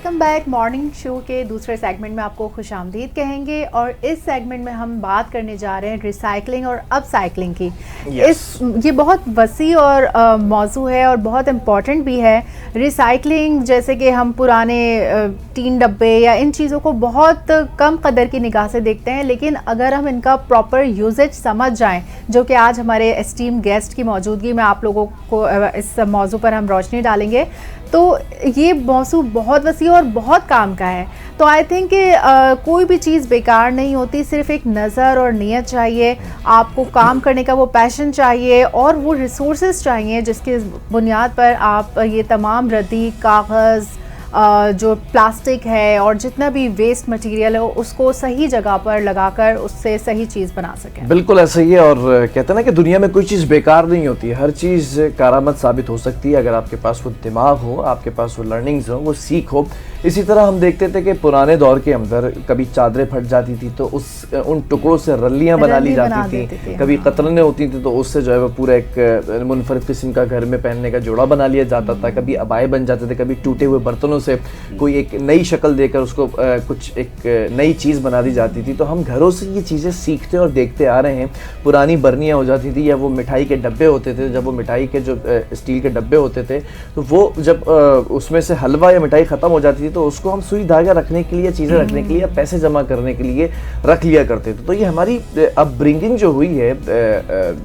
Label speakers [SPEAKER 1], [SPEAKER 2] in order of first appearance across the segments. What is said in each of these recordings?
[SPEAKER 1] Welcome back. Morning show के दूसरे segment में आपको खुशामदीद कहेंगे और इस सेगमेंट में हम बात करने जा रहे हैं रिसाइकलिंग और अपसाइकलिंग की। ये बहुत वसी और मौजू है और बहुत इम्पॉर्टेंट भी है। रिसाइकलिंग जैसे कि हम पुराने टीन डब्बे या इन चीज़ों को बहुत कम कदर की निगाह से देखते हैं, लेकिन अगर हम इनका प्रॉपर यूजेज समझ जाएं, जो कि आज हमारे एस्टीम गेस्ट की मौजूदगी में आप लोगों को इस मौजू पर हम रोशनी डालेंगे, तो ये मौजू बहुत वसी और बहुत काम का है। तो आई थिंक कि कोई भी चीज़ बेकार नहीं होती, सिर्फ एक नज़र और नीयत चाहिए, आपको काम करने का वो पैशन चाहिए और वो रिसोर्सेज चाहिए जिसके बुनियाद पर आप ये तमाम रद्दी कागज़ जो प्लास्टिक है और जितना भी वेस्ट मटेरियल है उसको सही जगह पर लगाकर उससे सही चीज़ बना सकें।
[SPEAKER 2] बिल्कुल ऐसा ही है। और कहते हैं ना कि दुनिया में कोई चीज़ बेकार नहीं होती, हर चीज़ कारआमद साबित हो सकती है अगर आपके पास वो दिमाग हो, आपके पास वो लर्निंग्स हो, वो सीख हो। इसी तरह हम देखते थे कि पुराने दौर के अंदर कभी चादरें फट जाती थी तो उन टुकड़ों से रल्लियाँ बना ली जाती थी, कभी कतरने होती थी तो उससे जो है वो पूरा एक मुनफरद किस्म का घर में पहनने का जोड़ा बना लिया जाता था, कभी अबाए बन जाते थे, कभी टूटे हुए बर्तनों से कोई एक नई शक्ल देकर उसको कुछ एक नई चीज़ बना दी जाती थी। तो हम घरों से ये चीज़ें सीखते और देखते आ रहे हैं। पुरानी बर्नियाँ हो जाती थी या वो मिठाई के डब्बे होते थे, जब वो मिठाई के जो स्टील के डब्बे होते थे तो वो जब उसमें से हलवा या मिठाई ख़त्म हो जाती थी तो उसको हम सुई धागा रखने के लिए, चीज़ें रखने के लिए, पैसे जमा करने के लिए रख लिया करते थे। तो ये हमारी अपब्रिंगिंग जो हुई है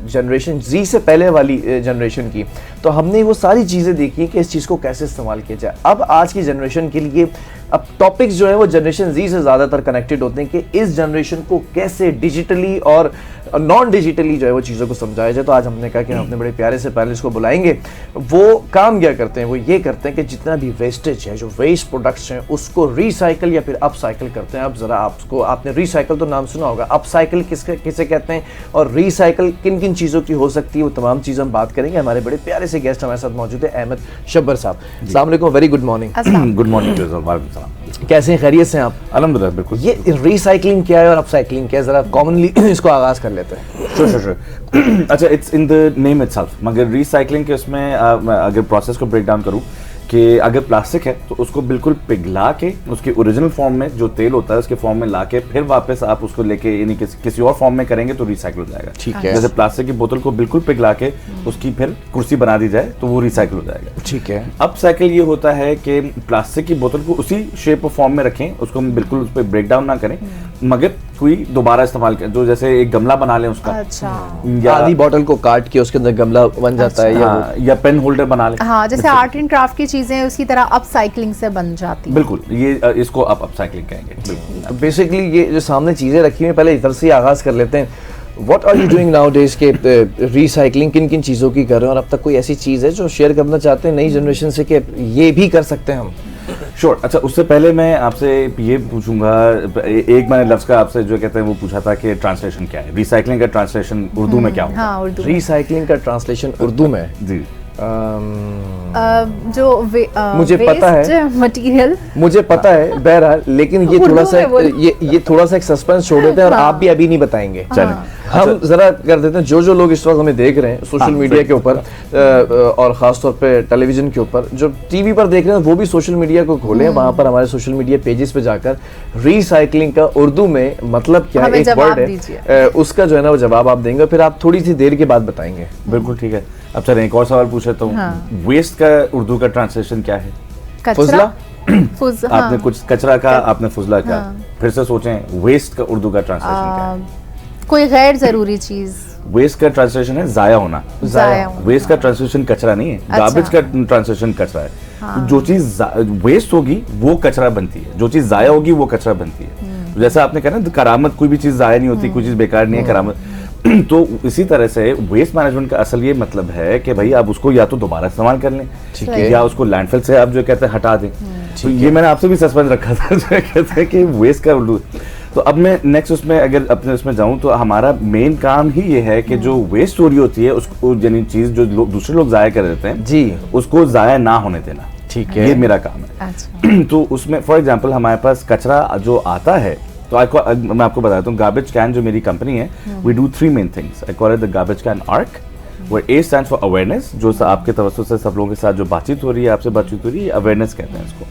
[SPEAKER 2] जनरेशन जी से पहले वाली जनरेशन की, तो हमने वो सारी चीज़ें देखी कि इस चीज़ को कैसे इस्तेमाल किया जाए। अब आज की जनरेशन के लिए अब टॉपिक्स जो है वो जनरेशन जी से ज़्यादातर कनेक्टेड होते हैं कि इस जनरेशन को कैसे डिजिटली और नॉन डिजिटली जो है वो चीज़ों को समझाया जाए। तो आज हमने कहा कि हम अपने बड़े प्यारे से पैनलिस्ट को बुलाएंगे। वो काम क्या करते हैं, वो ये करते हैं कि जितना भी वेस्टेज है, जो वेस्ट प्रोडक्ट्स हैं, उसको रिसाइकल या फिर अपसाइकल करते हैं। अब ज़रा आपने रिसाइकल तो नाम सुना होगा, अपसाइकल किसे कहते हैं और रिसाइकल किन किन चीज़ों की हो सकती है, वो तमाम चीज़ें हम बात करेंगे। हमारे बड़े प्यारे से गेस्ट हमारे साथ मौजूद है, अहमद शब्बर साहब। अस्सलाम वालेकुम, very good morning.
[SPEAKER 3] Good morning.
[SPEAKER 2] कैसे हैं, खैरियत से हैं आप?
[SPEAKER 3] अल्हम्दुलिल्लाह, बिल्कुल।
[SPEAKER 2] ये रिसाइकलिंग क्या है और अपसाइकलिंग क्या है, जरा कॉमनली इसको आगाज कर लेते हैं।
[SPEAKER 3] श्योर। अच्छा, it's in the name itself. मगर रिसाइकलिंग के उसमें अगर प्रोसेस को ब्रेक डाउन करूँ कि अगर प्लास्टिक है तो उसको बिल्कुल पिघला के उसके ओरिजिनल फॉर्म में जो तेल होता है उसके फॉर्म में लाके फिर वापस आप उसको लेके यानी किसी और फॉर्म में करेंगे तो रिसाइकल हो जाएगा। ठीक है। जैसे प्लास्टिक की बोतल को बिल्कुल पिघला के उसकी फिर कुर्सी बना दी जाए तो वो रिसाइकल हो जाएगा।
[SPEAKER 2] ठीक है।
[SPEAKER 3] अपसाइकिल ये होता है कि प्लास्टिक की बोतल को उसी शेप और फॉर्म में रखें, उसको हम बिल्कुल उस पर ब्रेक डाउन ना करें, मगर कोई दोबारा इस्तेमाल करें। जो जैसे एक गमला बना लें उसका,
[SPEAKER 2] या आधी बोतल को काट के उसके अंदर गमला बन जाता है, या
[SPEAKER 3] पेन होल्डर बना लें।
[SPEAKER 1] हाँ, जैसे आर्ट एंड क्राफ्ट की चीजें उसी तरह अपसाइक्लिंग से बन जाती है।
[SPEAKER 3] बिल्कुल, ये इसको आप अपसाइक्लिंग कहेंगे। बिल्कुल।
[SPEAKER 2] तो बेसिकली ये जो सामने चीजें रखी हुई, पहले इधर से आगाज कर लेते हैं। What are you doing nowadays के रिसाइकलिंग किन किन चीज़ों की कर रहे हैं और अब तक कोई ऐसी चीज़ है जो शेयर करना चाहते हैं नई जनरेशन से कि ये भी कर सकते हैं हम?
[SPEAKER 3] श्योर। अच्छा, उससे पहले मैं आपसे ये पूछूंगा, एक मैंने लफ्ज़ का आपसे जो कहते हैं वो पूछा था कि ट्रांसलेशन क्या है, रिसाइकलिंग का ट्रांसलेशन उर्दू में क्या होगा?
[SPEAKER 1] हाँ, उर्दू।
[SPEAKER 2] रिसाइकलिंग का ट्रांसलेशन उर्दू में
[SPEAKER 3] जी
[SPEAKER 1] जो
[SPEAKER 2] मुझे पता है
[SPEAKER 1] मटेरियल,
[SPEAKER 2] मुझे पता है बहरहाल, लेकिन ये थोड़ा सा एक सस्पेंस छोड़ देते हैं और आप भी अभी नहीं बताएंगे। चलें हम जरा कर देते हैं। जो लोग इस वक्त हमें देख रहे हैं सोशल मीडिया के ऊपर और खासतौर पे टेलीविजन के ऊपर, जो टीवी पर देख रहे हैं वो भी सोशल मीडिया को खोलें, वहां पर हमारे सोशल मीडिया पेजेस पे जाकर रिसाइकलिंग का उर्दू में मतलब क्या एक वर्ड है उसका जो है ना वो जवाब आप देंगे, फिर आप थोड़ी सी देर के बाद बताएंगे।
[SPEAKER 3] बिल्कुल ठीक है। अब चलें एक और सवाल पूछ लेता हूँ। वेस्ट का उर्दू का ट्रांसलेशन क्या है?
[SPEAKER 2] फुजला।
[SPEAKER 3] आपने कुछ कचरा का, आपने फुजला का, फिर से सोचें वेस्ट का उर्दू का ट्रांसलेशन क्या है?
[SPEAKER 1] कोई गैर जरूरी चीज।
[SPEAKER 3] वेस्ट का ट्रांसलेशन है जाया होना। वेस्ट का ट्रांसलेशन कचरा नहीं है। गार्बेज का ट्रांसलेशन कचरा है। हाँ। जो चीज वेस्ट होगी वो कचरा बनती है, जो चीज जाया होगी वो कचरा बनती है। तो जैसा आपने कहा ना, करामत कोई भी चीज जाया नहीं होती, कोई चीज बेकार नहीं है करामत। तो इसी तरह से वेस्ट मैनेजमेंट का असल ये मतलब है कि भाई आप उसको या तो दोबारा इस्तेमाल कर लें, ठीक है, या उसको लैंडफिल से आप जो कहते हैं हटा दें। तो ये मैंने आपसे भी सस्पेंस रखा था जो कहते हैं कि वेस्ट का उर्दू। तो अब मैं नेक्स्ट उसमें अगर अपने उसमें जाऊं तो हमारा मेन काम ही ये है कि जो वेस्ट हो रही होती है उसको, यानी चीज जो दूसरे लोग जाया कर देते हैं जी, उसको जाया ना होने देना। ठीक है, ये मेरा काम है। अच्छा। तो उसमें फॉर एग्जांपल हमारे पास कचरा जो आता है, तो मैं आपको बताता हूँ, गार्बेज कैन जो मेरी कंपनी है, we do 3 main things. I call it the garbage can arc, where A stands for awareness, जो आपके तवज्जो से सब लोगों के साथ जो बातचीत हो रही है, आपसे बातचीत हो रही है, अवेयरनेस कहते हैं इसको।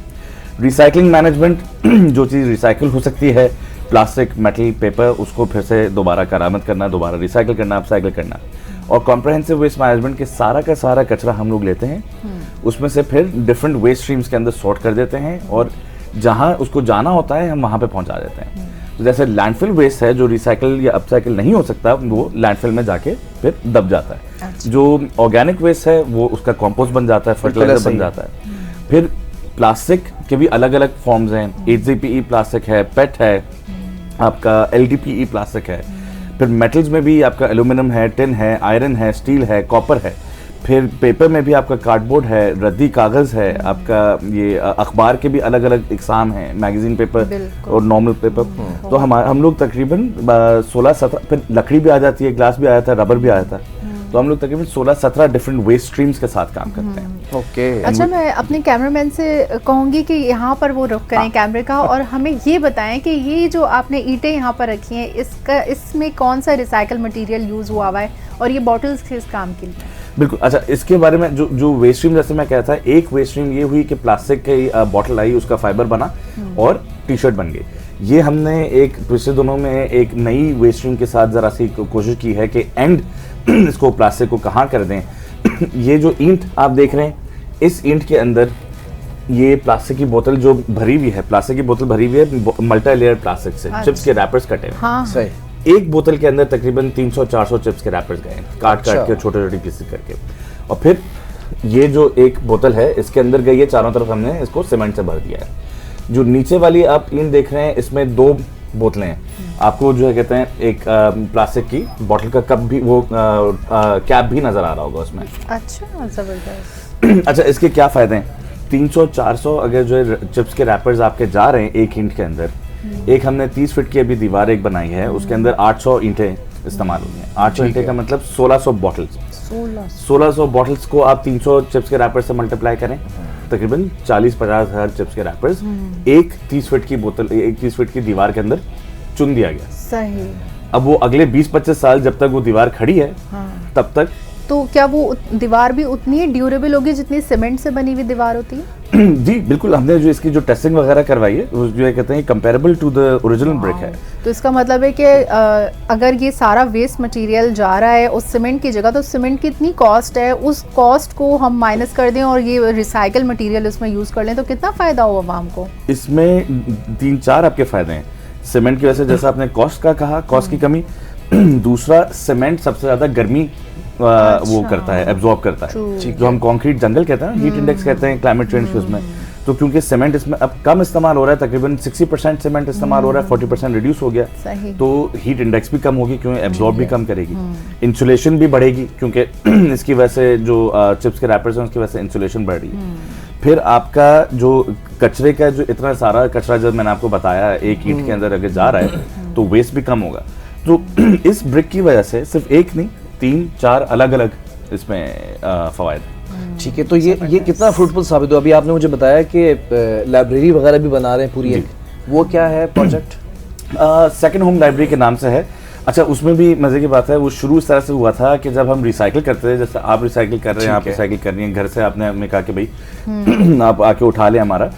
[SPEAKER 3] रिसाइकलिंग मैनेजमेंट, जो चीज़ रिसाइकिल हो सकती है, प्लास्टिक, मेटल, पेपर, उसको फिर से दोबारा करामत करना, दोबारा रिसाइकिल करना, अपसाइकिल करना। और कॉम्प्रहेंसिव वेस्ट मैनेजमेंट के सारा का सारा कचरा हम लोग लेते हैं, उसमें से फिर डिफरेंट वेस्ट स्ट्रीम्स के अंदर सॉर्ट कर देते हैं, और जहाँ उसको जाना होता है हम वहाँ पे पहुँचा देते हैं। तो जैसे लैंडफिल वेस्ट है जो रिसाइकिल या अपसाइकिल नहीं हो सकता, वो लैंडफिल में जाके फिर दब जाता है। जो ऑर्गेनिक वेस्ट है वो उसका कंपोस्ट बन जाता है, फर्टिलाइजर बन जाता है। फिर प्लास्टिक के भी अलग अलग फॉर्म्स हैं, HDPE प्लास्टिक है, पेट है, आपका LDPE प्लास्टिक है। फिर मेटल्स में भी आपका एल्यूमिनियम है, टिन है, आयरन है, स्टील है, कॉपर है। फिर पेपर में भी आपका कार्डबोर्ड है, रद्दी कागज़ है, आपका ये अखबार के भी अलग अलग इकसाम हैं, मैगजीन पेपर और नॉर्मल पेपर। तो हम लोग तकरीबन 16-17, फिर लकड़ी भी आ जाती है, ग्लास भी आ जाता है, रबर भी आ जाता है। तो हम लोग तकरीबन 16-17 डिफरेंट वेस्ट स्ट्रीम्स के साथ काम करते हैं।
[SPEAKER 2] ओके।
[SPEAKER 1] अच्छा, मैं अपने कैमरामैन से कहूँगी कि यहाँ पर वो रुख करें कैमरे का, और हमें ये बताएं कि ये जो आपने ईंटें यहाँ पर रखी हैं, इसमें कौन सा रिसाइकल मटेरियल यूज़ हुआ है, और ये बॉटल्स किस काम के लिए?
[SPEAKER 3] बिल्कुल। अच्छा, इसके बारे में जो वेस्ट स्ट्रीम, जैसे मैं कहता था, एक वेस्ट स्ट्रीम ये हुई कि प्लास्टिक की बॉटल आई, उसका फाइबर बना और टी-शर्ट बन गई। ये हमने एक पिछले दिनों में एक नई वेस्ट स्ट्रीम के साथ ज़रा सी कोशिश की है कि एंड इसको प्लास्टिक को कहाँ कर दें। ये जो ईंट आप देख रहे हैं, इस ईंट के अंदर ये प्लास्टिक की बोतल जो भरी हुई है, प्लास्टिक की बोतल भरी हुई है मल्टी लेयर प्लास्टिक से, चिप्स के रैपर्स कटे हैं।
[SPEAKER 1] हाँ।
[SPEAKER 2] सही।
[SPEAKER 3] एक बोतल के अंदर तकरीबन 300-400 चिप्स के रैपर्स गए, काट के छोटे छोटे पीसेस करके। और फिर ये जो एक बोतल है, इसके अंदर गई है, चारों तरफ हमने इसको सीमेंट से भर दिया है। जो नीचे वाली आप ईंट देख रहे हैं, इसमें 2 बोतलें हैं। आपको जो है कहते हैं एक प्लास्टिक की बोतल का कप भी, वो कैप भी नजर आ रहा होगा उसमें।
[SPEAKER 1] अच्छा, जबरदस्त।
[SPEAKER 3] अच्छा, इसके क्या फायदे हैं? 300-400 अगर जो है चिप्स के रैपर्स आपके जा रहे हैं एक ईंट के अंदर, एक हमने 30 फीट की अभी दीवार एक बनाई है, उसके अंदर 800 ईंटें इस्तेमाल हुई हैं। 800 ईंटें का मतलब 1600 बॉटल्स। 1600 बॉटल्स को आप 300 चिप्स के रैपर से मल्टीप्लाई करें, तकरीबन 40-50 हज़ार चिप्स के रैपर्स एक 30 फीट की बोतल, एक 30 फीट की दीवार के अंदर चुन दिया गया।
[SPEAKER 1] सही।
[SPEAKER 3] अब वो अगले 20-25 साल जब तक वो दीवार खड़ी है, तब तक।
[SPEAKER 1] तो क्या वो दीवार भी उतनी ही ड्यूरेबल होगी जितनी सीमेंट से बनी हुई दीवार होती है?
[SPEAKER 3] जी बिल्कुल। हमने जो इसकी जो टेस्टिंग वगैरह करवाई है, वो जो कहते हैं comparable to the original brick है।
[SPEAKER 1] तो इसका मतलब है कि अगर ये सारा वेस्ट मटेरियल जा रहा है उस सीमेंट की जगह, तो सीमेंट की इतनी कॉस्ट है, उस कॉस्ट को हम माइनस कर दें और ये रिसाइकल मटेरियल उसमें यूज़ कर लें, तो कितना फ़ायदा हो आवाम को?
[SPEAKER 3] इसमें 3-4 आपके फ़ायदे हैं। सीमेंट की वजह से, जैसा आपने कॉस्ट का कहा, कॉस्ट की कमी। दूसरा, सीमेंट सबसे ज़्यादा गर्मी वो करता है, एब्जॉर्ब करता है। जो हम कंक्रीट जंगल कहते हैं, हीट इंडेक्स कहते हैं क्लाइमेट चेंज के उसमें। तो क्योंकि सीमेंट इसमें अब कम इस्तेमाल हो रहा है, तकरीबन 60% सीमेंट इस्तेमाल हो रहा है, 40% रिड्यूस हो गया, तो हीट इंडेक्स भी कम होगी, क्योंकि एब्जॉर्ब भी कम करेगी। इंसुलेशन भी बढ़ेगी, क्योंकि इसकी वजह से जो चिप्स के रैपर्स हैं उसकी वजह से इंसुलेशन बढ़ रही है। फिर आपका जो कचरे का, जो इतना सारा कचरा जब मैंने आपको बताया एक ईंट के अंदर अगर जा रहा है, तो वेस्ट भी कम होगा। तो इस ब्रिक की वजह से सिर्फ एक नहीं, 3-4 अलग अलग इसमें फवायद।
[SPEAKER 2] ठीक है। तो ये कितना फ्रूटफुल साबित हुआ? अभी आपने मुझे बताया कि लाइब्रेरी वगैरह भी बना रहे हैं पूरी, एक वो क्या है प्रोजेक्ट?
[SPEAKER 3] सेकंड होम लाइब्रेरी के नाम से है। अच्छा, उसमें भी मजे की बात है, वो शुरू इस तरह से हुआ था कि जब हम रिसाइकिल करते थे, जैसे आप रिसाइकिल कर रहे हैं, आप रिसाइकिल कर रही हैं, घर से आपने हमें कहा कि भाई आप आके उठा लें हमारा।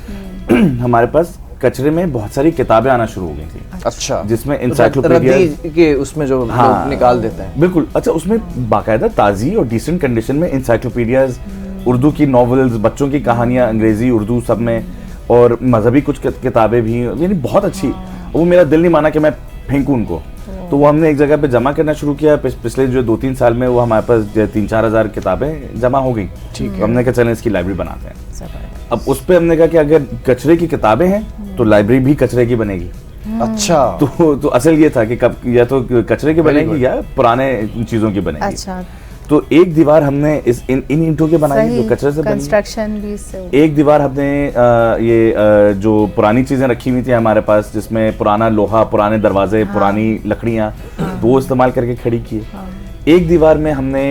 [SPEAKER 3] हमारे पास कचरे में बहुत सारी किताबें आना शुरू हो गई थी।
[SPEAKER 2] अच्छा।
[SPEAKER 3] जिसमें इंसाइक्लोपीडिया
[SPEAKER 2] के उसमें जो लोग निकाल देते हैं।
[SPEAKER 3] बिल्कुल। अच्छा, उसमें बाकायदा ताज़ी और डिसेंट कंडीशन में इंसाइक्लोपीडियाज, उर्दू की नॉवेल्स, बच्चों की कहानियाँ, अंग्रेजी उर्दू सब में, और मजहबी कुछ किताबें भी, यानी बहुत अच्छी। वो मेरा दिल नहीं माना कि मैं फेंकूं उनको, तो वो हमने एक जगह पे जमा करना शुरू किया। पिछले जो 2-3 साल में वो हमारे पास 3-4 हज़ार किताबें जमा हो गई। ठीक है। हमने कहा चलें इसकी लाइब्रेरी बनाते हैं। अब उस पर हमने कहा कि अगर कचरे की किताबें हैं तो लाइब्रेरी भी कचरे की बनेगी।
[SPEAKER 2] अच्छा।
[SPEAKER 3] तो असल ये था कि कब या तो कचरे की बनेगी या पुराने चीज़ों की बनेगी।
[SPEAKER 1] अच्छा।
[SPEAKER 3] तो एक दीवार हमने इन ईंटों के बनाई जो कचरे से बनी।
[SPEAKER 1] कंस्ट्रक्शन भी इससे।
[SPEAKER 3] एक दीवार हमने जो पुरानी चीजें रखी हुई थी हमारे पास, जिसमें पुराना लोहा, पुराने दरवाजे, पुरानी लकड़ियां, वो इस्तेमाल करके खड़ी की। एक दीवार में हमने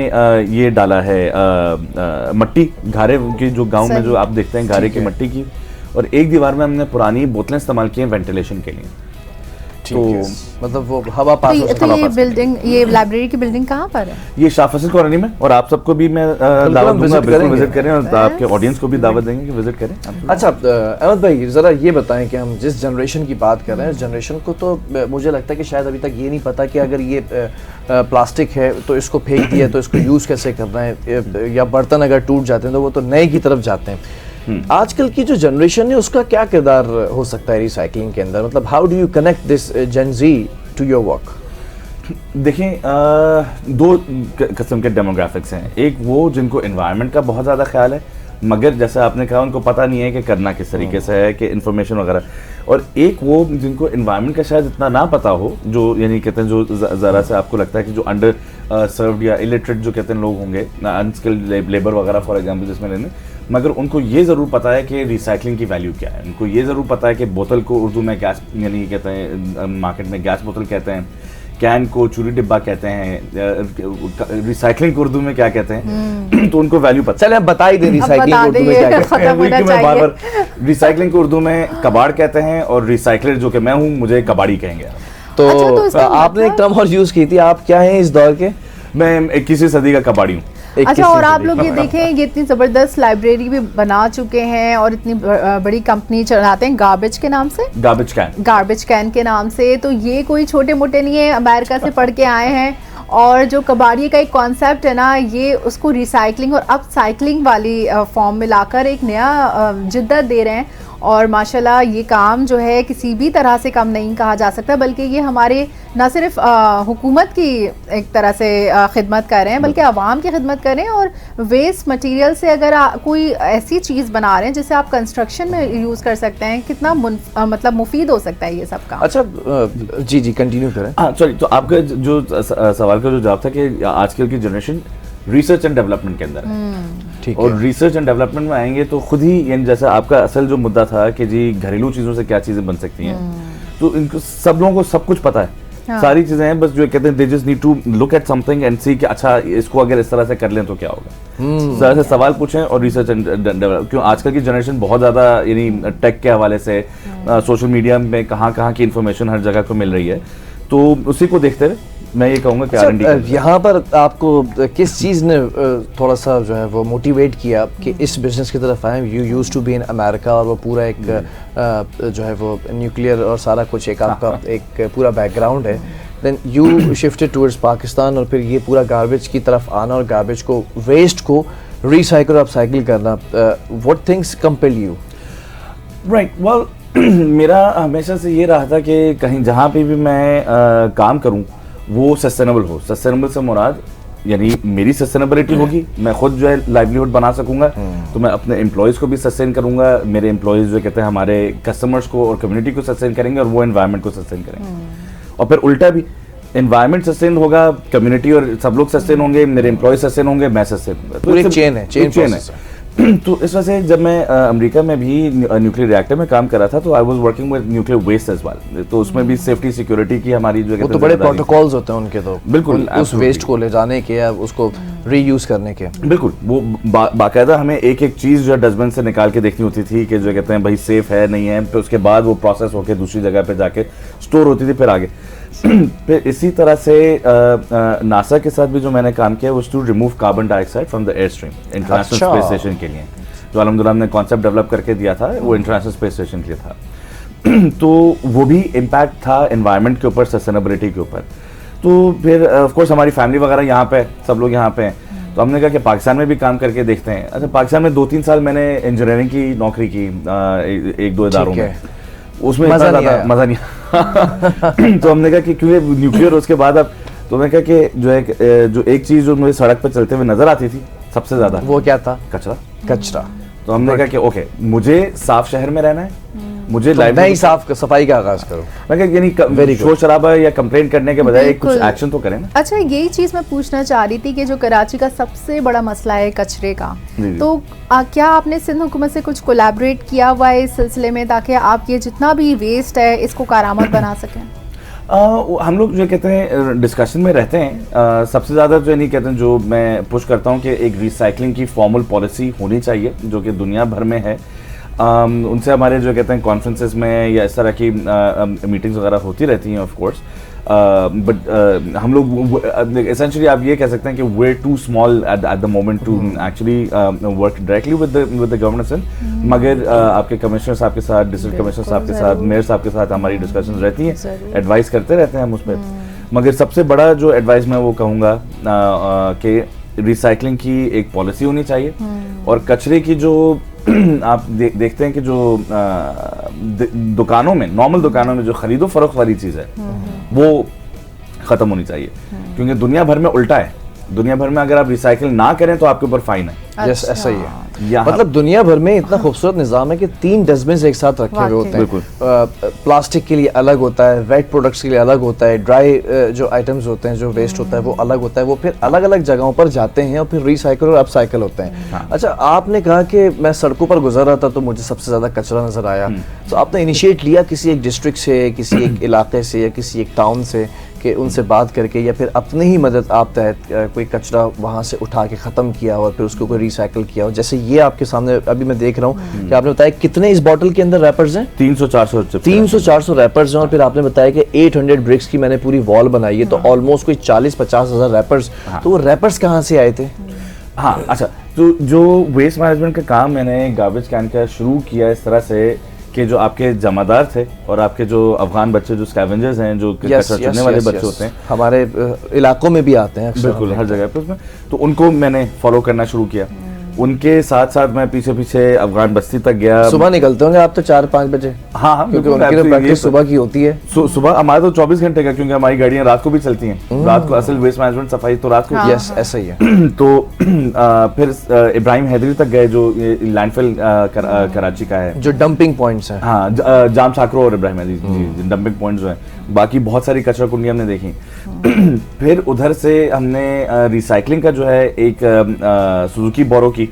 [SPEAKER 3] ये डाला है मट्टी, घारे की, जो गांव में जो आप देखते हैं घारे की मट्टी की। और एक दीवार में हमने पुरानी बोतलें इस्तेमाल की हैं वेंटिलेशन के लिए।
[SPEAKER 2] तो मतलब वो हवा पास हो
[SPEAKER 1] तो ये बिल्डिंग, ये लाइब्रेरी की बिल्डिंग कहाँ पर है?
[SPEAKER 3] ये शाह फैसल कॉलोनी में, और आप सबको भी मैं दावत दूंगा, बिल्कुल विजिट करें, और आपके ऑडियंस को भी दावत देंगे कि विजिट करें।
[SPEAKER 2] अच्छा अहमद भाई, ज़रा ये बताएं कि हम जिस जनरेशन की बात कर रहे हैं, इस जनरेशन को तो मुझे लगता है कि शायद अभी तक ये नहीं पता कि अगर ये प्लास्टिक है तो इसको फेंक दिया तो इसको यूज़ कैसे करना है, या बर्तन अगर टूट जाते हैं तो वो तो नए की तरफ जाते हैं। आजकल की जो जनरेशन है उसका क्या किरदार हो सकता है रिसाइकलिंग के अंदर? मतलब how do you connect this Gen Z to your work?
[SPEAKER 3] देखें, दो किस्म के डेमोग्राफिक्स हैं। एक वो जिनको एनवायरनमेंट का बहुत ज़्यादा ख्याल है, मगर जैसे आपने कहा उनको पता नहीं है कि करना किस तरीके से है, कि इन्फॉर्मेशन वगैरह। और एक वो जिनको एनवायरनमेंट का शायद इतना ना पता हो, जो यानी कहते हैं जो ज़रा से आपको लगता है कि जो अंडर सर्व्ड या इलिटरेट जो कहते हैं लोग होंगे, अनस्किल्ड लेबर वगैरह फॉर एग्जांपल जिसमें लेने, मगर उनको ये ज़रूर पता है कि रिसाइकलिंग की वैल्यू क्या है। उनको ये ज़रूर पता है कि बोतल को उर्दू में गैस यानी कहते हैं, मार्केट में गैस बोतल कहते हैं, कैन को चूरी डिब्बा कहते हैं, रिसाइकलिंग को उर्दू में क्या कहते हैं, तो उनको वैल्यू पता।
[SPEAKER 2] चले आप बता ही दें रिसाइकलिंग को उर्दू में क्या कहते हैं।
[SPEAKER 3] वही कि मैं बार बार, रिसाइकलिंग को उर्दू में कबाड़ कहते हैं, और रिसाइकलर जो कि मैं हूँ मुझे कबाड़ी कहेंगे।
[SPEAKER 2] तो
[SPEAKER 1] अच्छा,
[SPEAKER 2] आपने एक टर्म और यूज की थी, आप क्या हैं इस दौर के?
[SPEAKER 3] मैं 21वीं सदी का कबाड़ी हूँ।
[SPEAKER 1] अच्छा, और आप लोग ये देखें, ये इतनी ज़बरदस्त लाइब्रेरी भी बना चुके हैं और इतनी बड़ी कंपनी चलाते हैं गार्बेज के नाम से, गार्बेज कैन के नाम से। तो ये कोई छोटे मोटे नहीं है, अमेरिका से पढ़ के आए हैं। और जो कबाड़ी का एक कॉन्सेप्ट है ना, ये उसको रिसाइकलिंग और अपसाइकलिंग वाली फॉर्म में लाकर एक नया जिद्दत दे रहे हैं। और माशाल्लाह ये काम जो है किसी भी तरह से कम नहीं कहा जा सकता, बल्कि ये हमारे ना सिर्फ हुकूमत की एक तरह से खिदमत कर रहे हैं, बल्कि आवाम की खिदमत कर रहे हैं। और वेस्ट मटेरियल से अगर कोई ऐसी चीज़ बना रहे हैं जिसे आप कंस्ट्रक्शन में यूज़ कर सकते हैं, कितना मतलब मुफीद हो सकता है ये सब काम।
[SPEAKER 2] अच्छा जी कंटिन्यू करें।
[SPEAKER 3] हाँ सॉरी, तो आपका जो सवाल का जो जवाब था कि आजकल की जनरेशन रिसर्च एंड डेवलपमेंट के अंदर है, और रिसर्च एंड डेवलपमेंट में आएंगे तो खुद ही, यानी जैसा आपका असल जो मुद्दा था कि जी घरेलू चीज़ों से क्या चीज़ें बन सकती हैं, तो इनको सब लोगों को सब कुछ पता है। हाँ। सारी चीज़ें हैं, बस जो कहते हैं they just need to look at something and see कि अच्छा इसको अगर इस तरह से कर लें तो क्या होगा। ज़रा से सवाल पूछें और रिसर्च एंड डेवलप। क्यों आजकल की जनरेशन बहुत ज़्यादा यानी टेक के हवाले से सोशल मीडिया में कहाँ की इंफॉर्मेशन हर जगह को मिल रही है, तो उसी को देखते हुए मैं ये कहूँगा कि R&D
[SPEAKER 2] यहाँ पर आपको किस चीज़ ने थोड़ा सा जो है वो मोटिवेट किया कि इस बिजनेस की तरफ आए? You used to be in America, और वो पूरा एक जो है वो न्यूक्लियर और सारा कुछ एक आपका एक पूरा बैकग्राउंड है। Then you shifted towards Pakistan, और फिर ये पूरा गार्बेज की तरफ आना और गार्बेज को, वेस्ट को रिसाइकिल और अपसाइकिल करना। What things compel you?
[SPEAKER 3] Right, well मेरा हमेशा से ये रहा था कि कहीं जहाँ पे भी मैं काम करूँ वो सस्टेनेबल हो। सस्टेनेबल से मुराद यानी मेरी सस्टेनेबिलिटी होगी, मैं खुद जो है लाइवलीहुड बना सकूंगा, तो मैं अपने एम्प्लॉयज़ को भी सस्टेन करूंगा, मेरे एम्प्लॉयज़ जो कहते हैं हमारे कस्टमर्स को और कम्युनिटी को सस्टेन करेंगे, और वो एनवायरनमेंट को सस्टेन करेंगे। और फिर उल्टा भी, एनवायरनमेंट सस्टेन होगा, कम्युनिटी और सब लोग सस्टेन होंगे, मेरे एम्प्लॉयज़ सस्टेन होंगे, मैं सस्टेन होगा।
[SPEAKER 2] तो एक चेन है।
[SPEAKER 3] तो इस वजह से जब मैं अमेरिका में भी न्यूक्लियर रिएक्टर में काम कर रहा था, तो I was working with nuclear waste as well. तो उसमें भी सेफ्टी सिक्योरिटी की हमारी जो
[SPEAKER 2] वो तो बड़े प्रोटोकॉल्स होते हैं उनके, तो
[SPEAKER 3] बिल्कुल
[SPEAKER 2] उस वेस्ट को ले जाने के या उसको रीयूज करने के,
[SPEAKER 3] बिल्कुल वो बाकायदा हमें एक एक चीज़ जो है डस्टबिन से निकाल के देखनी होती थी कि जो कहते हैं भाई सेफ है नहीं है, फिर उसके बाद वो प्रोसेस होकर दूसरी जगह पे जाके स्टोर होती थी फिर आगे। फिर इसी तरह से नासा के साथ भी जो मैंने काम किया वो to remove carbon dioxide from the air stream international space station के लिए, जो अल्हम्दुलिल्लाह हमने कॉन्सेप्ट डेवलप करके दिया था, वो इंटरनेशनल स्पेस स्टेशन के लिए था। तो वो भी इम्पैक्ट था एनवायरनमेंट के ऊपर, सस्टेनेबिलिटी के ऊपर। तो फिर ऑफ कोर्स हमारी फैमिली वगैरह यहाँ पे, सब लोग यहाँ पे हैं, तो हमने कहा कि पाकिस्तान में भी काम करके देखते हैं। अच्छा, पाकिस्तान में 2-3 साल मैंने इंजीनियरिंग की नौकरी की 1-2 इदारों में, उसमें मज़ा नहीं आया। तो हमने कहा कि क्योंकि न्यूक्लियर उसके बाद अब, तो मैंने कहा कि जो एक चीज़ जो मुझे सड़क पर चलते हुए नजर आती थी सबसे ज़्यादा,
[SPEAKER 2] वो क्या था?
[SPEAKER 3] कचरा। तो हमने कहा कि ओके, मुझे साफ शहर में रहना है, मुझे
[SPEAKER 2] तो मैं ही साफ सफाई का आगाज करूं।
[SPEAKER 3] मैं कहा यानी शोर शराबा या कंप्लेंट करने के बजाय कुछ एक्शन तो करें ना।
[SPEAKER 1] अच्छा, यही चीज़ मैं पूछना चाह रही थी कि जो कराची का सबसे बड़ा मसला है कचरे का, तो क्या आपने सिंध हुकूमत से कुछ कोलैबोरेट किया हुआ है इस सिलसिले में, ताकि आप ये जितना भी वेस्ट है इसको कारामद बना सकें?
[SPEAKER 3] हम लोग जो कहते हैं डिस्कशन में रहते हैं। सबसे ज़्यादा जो नहीं कहते हैं, जो मैं पुश करता हूँ कि एक रिसाइकलिंग की फॉर्मल पॉलिसी होनी चाहिए जो कि दुनिया भर में है। उनसे हमारे जो कहते हैं कॉन्फ्रेंसेस में या इस तरह की मीटिंग्स वगैरह होती रहती हैं ऑफ कोर्स, बट हम लोग एसेंशियली आप ये कह सकते हैं कि we're too small at the moment to actually work directly with the government, मगर आपके कमिश्नर साहब के साथ, डिस्ट्रिक्ट कमिश्नर साहब के साथ, मेयर साहब के साथ हमारी डिस्कशंस रहती हैं, एडवाइस करते रहते हैं हम उस पर। मगर सबसे बड़ा जो एडवाइस मैं वो कहूँगा कि रिसाइकलिंग की एक पॉलिसी होनी चाहिए, और कचरे की जो आप देखते हैं कि जो दुकानों में, नॉर्मल दुकानों में जो खरीदो फरोख्त वाली चीज़ है वो ख़त्म होनी चाहिए, क्योंकि दुनिया भर में उल्टा है। दुनिया भर में अगर आप रिसाइकिल ना करें तो आपके ऊपर फाइन है।
[SPEAKER 2] यस, ऐसा ही है। मतलब दुनिया भर में इतना खूबसूरत निज़ाम है कि 3 डस्टबिन एक साथ रखे हुए होते हैं।
[SPEAKER 3] बिल्कुल।
[SPEAKER 2] प्लास्टिक के लिए अलग होता है, वेट प्रोडक्ट्स के लिए अलग होता है, ड्राई जो आइटम्स होते हैं, जो वेस्ट होता है वो अलग होता है, वो फिर अलग अलग जगहों पर जाते हैं और फिर रिसाइकिल और अपसाइकिल होते हैं।
[SPEAKER 3] हाँ।
[SPEAKER 2] अच्छा, आपने कहा कि मैं सड़कों पर गुजर रहा था तो मुझे सबसे ज़्यादा कचरा नज़र आया, तो आपने इनिशिएट लिया किसी एक डिस्ट्रिक्ट से, किसी एक इलाके से या किसी एक टाउन से कि उनसे बात करके या फिर अपने ही मदद आप तहत कोई कचरा वहाँ से उठा के ख़त्म किया और फिर उसको कोई रिसाइकिल किया हो? जैसे ये आपके सामने अभी मैं देख रहा हूँ कि आपने बताया कितने इस बॉटल के अंदर रैपर्स हैं? 300-400 रैपर्स हैं, और फिर आपने बताया कि 800 ब्रिक्स की मैंने पूरी वॉल बनाई है, तो ऑलमोस्ट कोई 40-50 हज़ार रैपर्स। तो वो रैपर्स कहाँ से आए थे?
[SPEAKER 3] हाँ, अच्छा, तो जो वेस्ट मैनेजमेंट का काम मैंने गार्बेज कैन का शुरू किया इस तरह से कि जो आपके जमादार थे और आपके जो अफगान बच्चे, जो स्कैवेंजर्स हैं, जो कचरा चुनने वाले बच्चे होते हैं,
[SPEAKER 2] हमारे इलाकों में भी आते हैं
[SPEAKER 3] बिल्कुल हर जगह पे, उसमें तो उनको मैंने फॉलो करना शुरू किया। उनके साथ साथ मैं पीछे पीछे अफगान बस्ती तक गया।
[SPEAKER 2] सुबह निकलते होंगे आप तो 4-5 बजे?
[SPEAKER 3] हाँ,
[SPEAKER 2] क्योंकि उनकी तो प्रैक्टिस सुबह की होती है।
[SPEAKER 3] सुबह हमारा तो 24 घंटे का, क्योंकि हमारी गाड़ियाँ रात को भी चलती हैं। रात को असल वेस्ट मैनेजमेंट सफाई तो रात को।
[SPEAKER 2] यस, ऐसा ही है।
[SPEAKER 3] तो फिर इब्राहिम हैदरी तक गए, जो लैंडफिल कराची का है, जो
[SPEAKER 2] डंपिंग पॉइंट्स हैं।
[SPEAKER 3] हाँ, जाम छाकरो और इब्राहिम हैदरी डंपिंग पॉइंट्स जो है। बाकी बहुत सारी कचरा कुंडी हमने देखी। फिर उधर से हमने रिसाइकलिंग का जो है एक सुजुकी बोरो की,